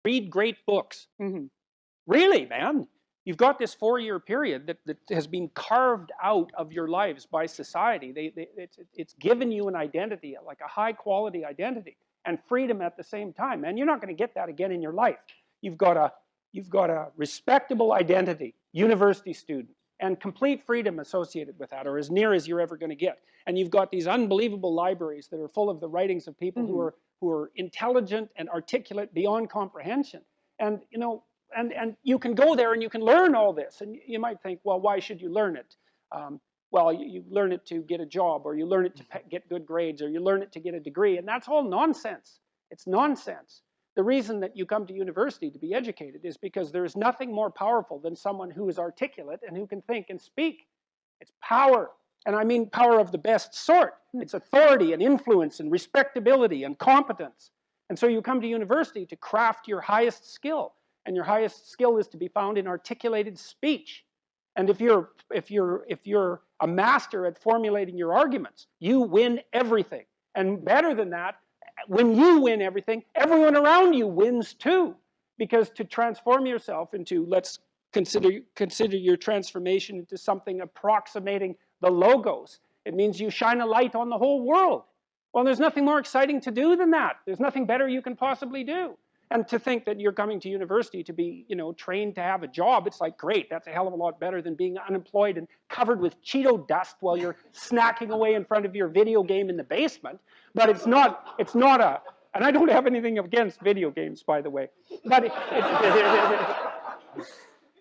read great books. Mm-hmm. Really, man. You've got this 4-year period that has been carved out of your lives by society. It's given you an identity, like a high-quality identity, and freedom at the same time. And you're not going to get that again in your life. You've got a respectable identity, university student, and complete freedom associated with that, or as near as you're ever going to get. And you've got these unbelievable libraries that are full of the writings of people who are intelligent and articulate beyond comprehension. And you know, and you can go there and you can learn all this. And you might think, well, why should you learn it? Well, you learn it to get a job, or you learn it to get good grades, or you learn it to get a degree. And that's all nonsense. It's nonsense. The reason that you come to university to be educated is because there is nothing more powerful than someone who is articulate and who can think and speak. It's power. And I mean power of the best sort. It's authority and influence and respectability and competence. And so you come to university to craft your highest skill. And your highest skill is to be found in articulated speech. And if you're a master at formulating your arguments, you win everything. And better than that, when you win everything, everyone around you wins too. Because to transform yourself into, let's consider your transformation into something approximating the logos. It means you shine a light on the whole world. Well, there's nothing more exciting to do than that. There's nothing better you can possibly do. And to think that you're coming to university to be, you know, trained to have a job, it's like, great, that's a hell of a lot better than being unemployed and covered with Cheeto dust while you're snacking away in front of your video game in the basement. But it's not a, and I don't have anything against video games, by the way, but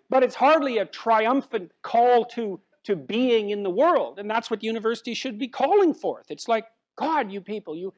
but it's hardly a triumphant call to being in the world, and that's what university should be calling forth. It's like, God, you people, you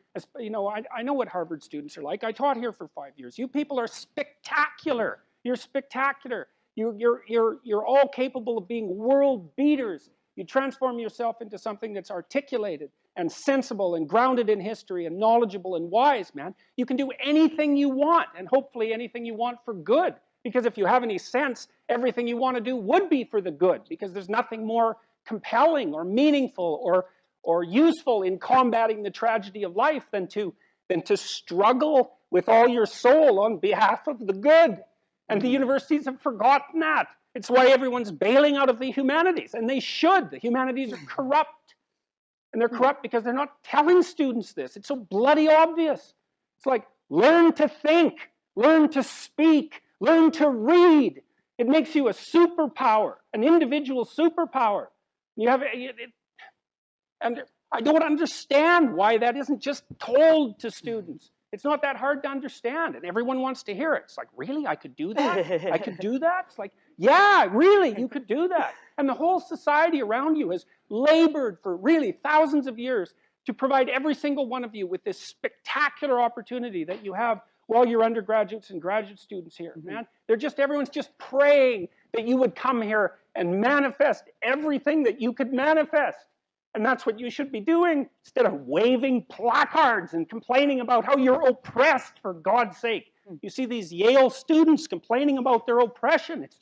know, I know what Harvard students are like. I taught here for 5 years. You people are spectacular. You're spectacular. You're all capable of being world beaters. You transform yourself into something that's articulated and sensible and grounded in history and knowledgeable and wise, man. You can do anything you want, and hopefully anything you want for good. Because if you have any sense, everything you want to do would be for the good, because there's nothing more compelling or meaningful or useful in combating the tragedy of life than to struggle with all your soul on behalf of the good. And the universities have forgotten that. It's why everyone's bailing out of the humanities, and they should. The humanities are corrupt. And they're corrupt because they're not telling students this. It's so bloody obvious. It's like, learn to think, learn to speak, learn to read. It makes you a superpower, an individual superpower. You have and I don't understand why that isn't just told to students. It's not that hard to understand, and everyone wants to hear it. It's like, really? I could do that? I could do that? It's like, yeah, really, you could do that. And the whole society around you has labored for really thousands of years to provide every single one of you with this spectacular opportunity that you have while you're undergraduates and graduate students here, man. Everyone's just praying that you would come here and manifest everything that you could manifest. And that's what you should be doing, instead of waving placards and complaining about how you're oppressed, for God's sake. You see these Yale students complaining about their oppression. It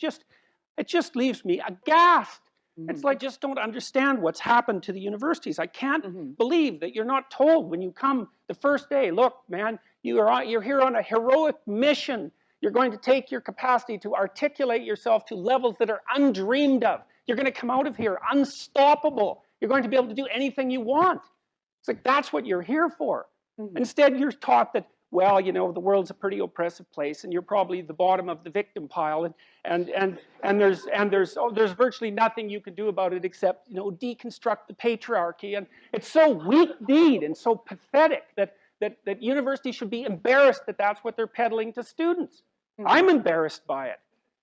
just leaves me aghast. It's like, just don't understand what's happened to the universities. I can't believe that you're not told when you come the first day, look, man, you're here on a heroic mission. You're going to take your capacity to articulate yourself to levels that are undreamed of. You're going to come out of here unstoppable. You're going to be able to do anything you want. It's like, that's what you're here for. Instead, you're taught that, well, you know, the world's a pretty oppressive place, and you're probably the bottom of the victim pile, and there's virtually nothing you can do about it except, you know, deconstruct the patriarchy. And it's so weak-kneed and so pathetic that universities should be embarrassed that that's what they're peddling to students. I'm embarrassed by it.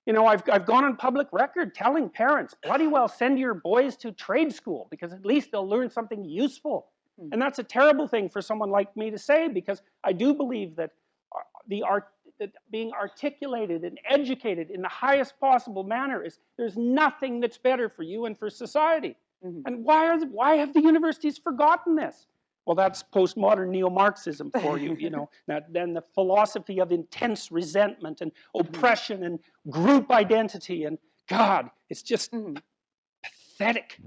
You know, I've gone on public record telling parents, bloody well send your boys to trade school, because at least they'll learn something useful. And that's a terrible thing for someone like me to say, because I do believe that that being articulated and educated in the highest possible manner there's nothing that's better for you and for society. And why have the universities forgotten this? Well, that's postmodern neo-Marxism for you, you know. Then the philosophy of intense resentment and oppression and group identity, and God, it's just pathetic.